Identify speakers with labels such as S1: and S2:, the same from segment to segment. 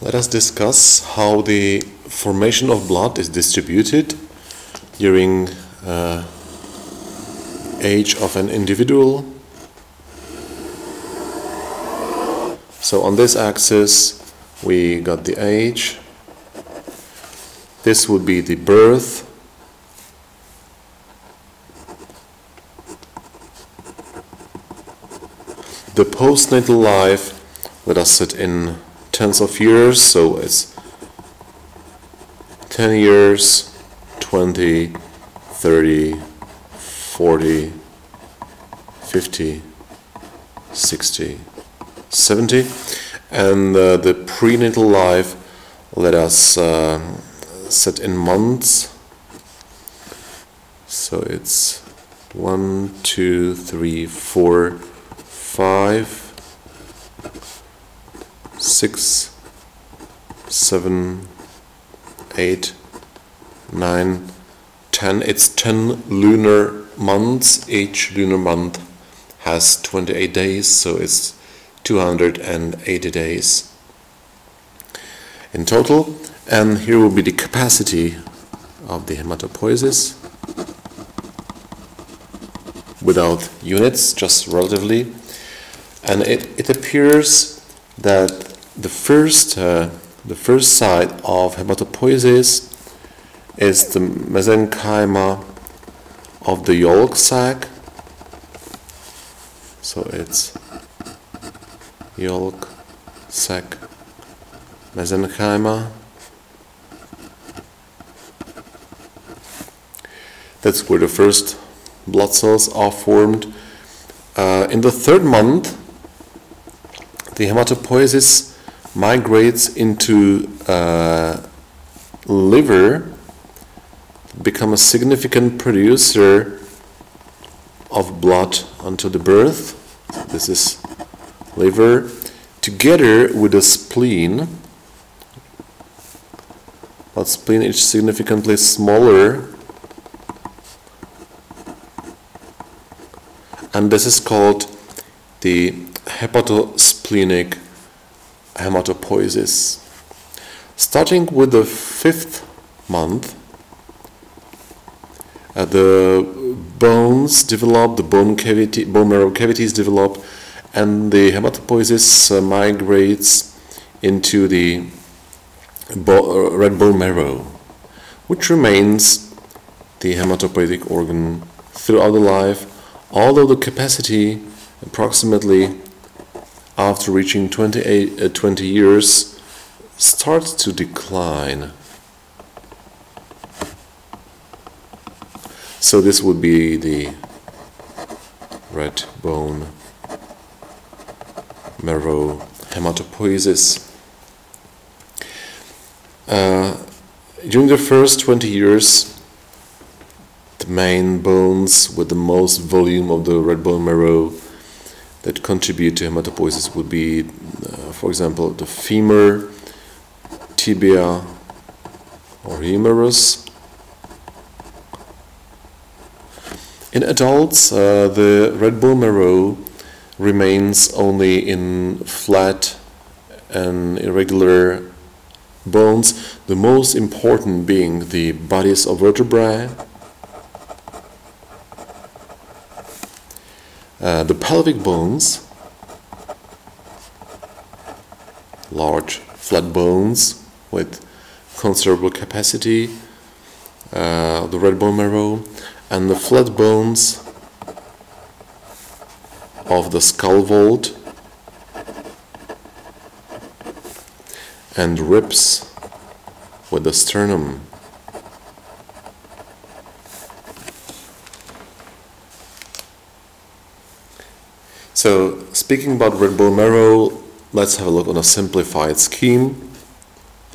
S1: Let us discuss how the formation of blood is distributed during age of an individual. So on this axis we got the age. This would be the birth. The postnatal life, let us set in tens of years, so it's 10 years, 20, 30, 40, 50, 60, 70, and the prenatal life, let us set in months, so it's 1, 2, 3, 4, 5, 6, 7, 8, 9, 10. It's 10 lunar months. Each lunar month has 28 days, so it's 280 days in total. And here will be the capacity of the hepatopoiesis without units, just relatively. And it appears that the first site of hepatopoiesis is the mesenchyma of the yolk sac. So it's yolk sac mesenchyma. That's where the first blood cells are formed. In the third month, the hematopoiesis migrates into liver, become a significant producer of blood until the birth. This is liver, together with the spleen. But spleen is significantly smaller, and this is called the hepatosplenic hematopoiesis. Starting with the 5th month, the bones develop, the bone marrow cavities develop, and the hematopoiesis migrates into the red bone marrow, which remains the hematopoietic organ throughout the life, although the capacity approximately after reaching 20 years starts to decline. So this would be the red bone marrow hematopoiesis. During the first 20 years, the main bones with the most volume of the red bone marrow that contribute to hematopoiesis would be, for example, the femur, tibia, or humerus. In adults, the red bone marrow remains only in flat and irregular bones, the most important being the bodies of vertebrae, the pelvic bones, large flat bones with considerable capacity, the red bone marrow, and the flat bones of the skull vault and ribs with the sternum. So, speaking about red bone marrow, let's have a look on a simplified scheme,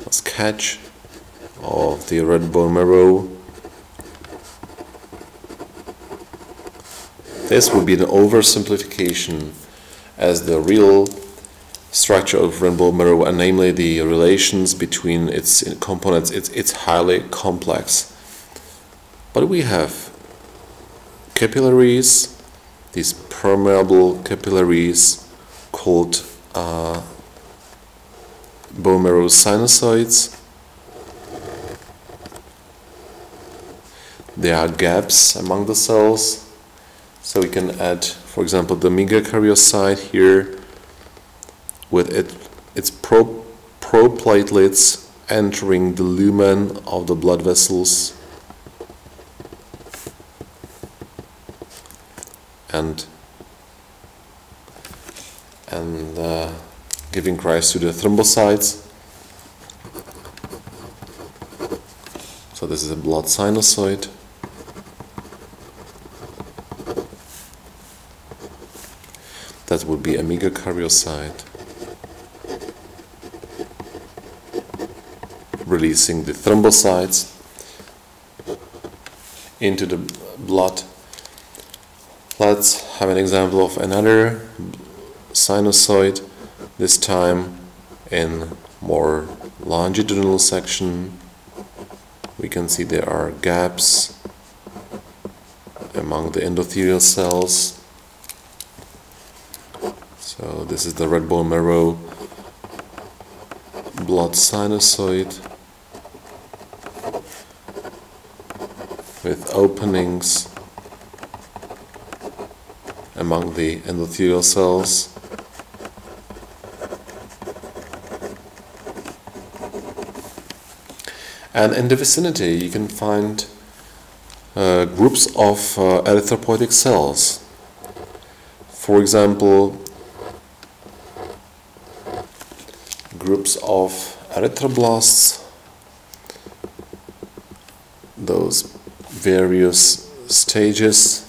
S1: a sketch of the red bone marrow. This would be an oversimplification, as the real structure of red bone marrow, and namely the relations between its components, it's highly complex. But we have capillaries, these permeable capillaries called bone marrow sinusoids. There are gaps among the cells, so we can add, for example, the megakaryocyte here with its proplatelets entering the lumen of the blood vessels and giving rise to the thrombocytes. So this is a blood sinusoid. That would be a megakaryocyte, releasing the thrombocytes into the blood. Let's have an example of another sinusoid, this time in more longitudinal section. We can see there are gaps among the endothelial cells. So this is the red bone marrow blood sinusoid with openings among the endothelial cells. And in the vicinity you can find groups of erythropoietic cells. For example, groups of erythroblasts, those various stages.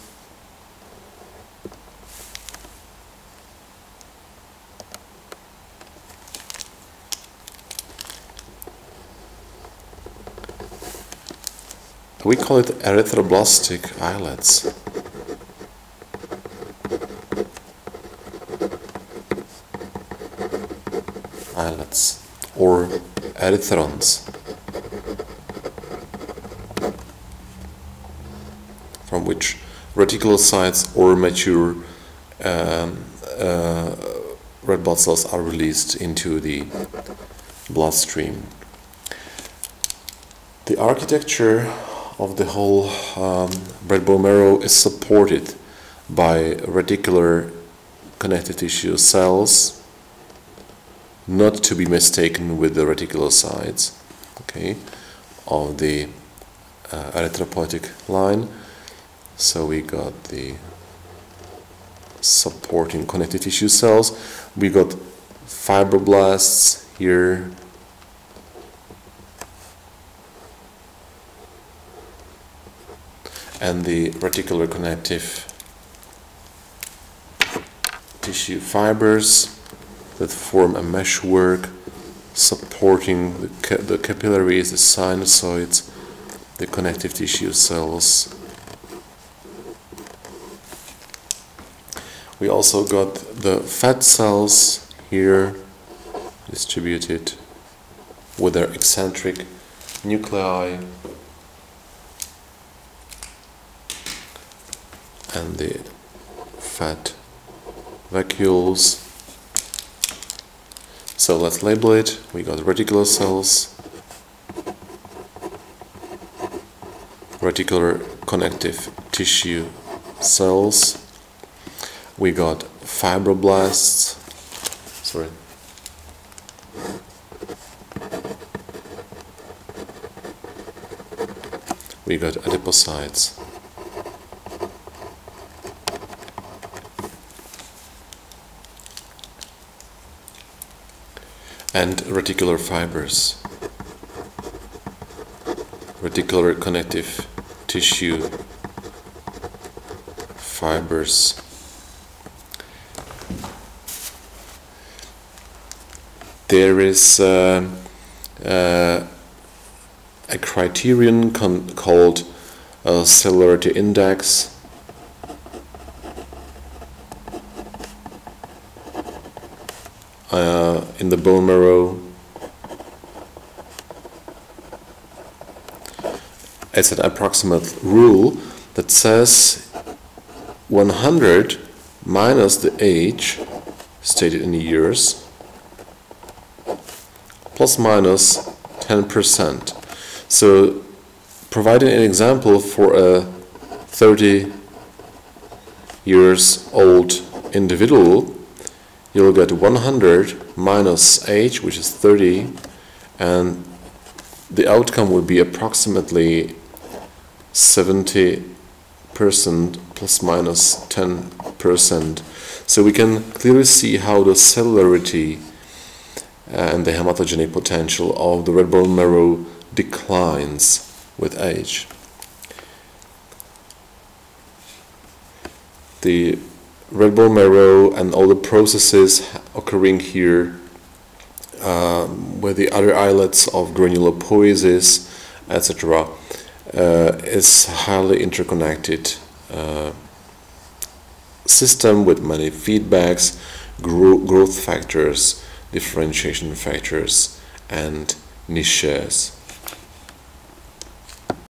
S1: We call it erythroblastic islets. Or erythrons, from which reticulocytes or mature red blood cells are released into the bloodstream. The architecture of the whole red bone marrow is supported by reticular connective tissue cells, not to be mistaken with the reticulocytes, okay, of the erythropoietic line. So we got the supporting connective tissue cells. We got fibroblasts here, and the reticular connective tissue fibers that form a meshwork supporting the capillaries, the sinusoids, the connective tissue cells. We also got the fat cells here distributed with their eccentric nuclei and the fat vacuoles. So let's label it. We got reticular cells, reticular connective tissue cells. We got fibroblasts. Sorry. We got adipocytes. And reticular fibers, reticular connective tissue fibers. There is a criterion called cellularity index. In the bone marrow. It's an approximate rule that says 100 minus the age stated in years plus minus 10%. So providing an example for a 30 years old individual, you'll get 100 minus age, which is 30, and the outcome would be approximately 70% plus minus 10%. So we can clearly see how the cellularity and the hematogenic potential of the red bone marrow declines with age. The red bone marrow and all the processes occurring here with the other islets of granulopoiesis, etc., is highly interconnected system with many feedbacks, growth factors, differentiation factors, and niches.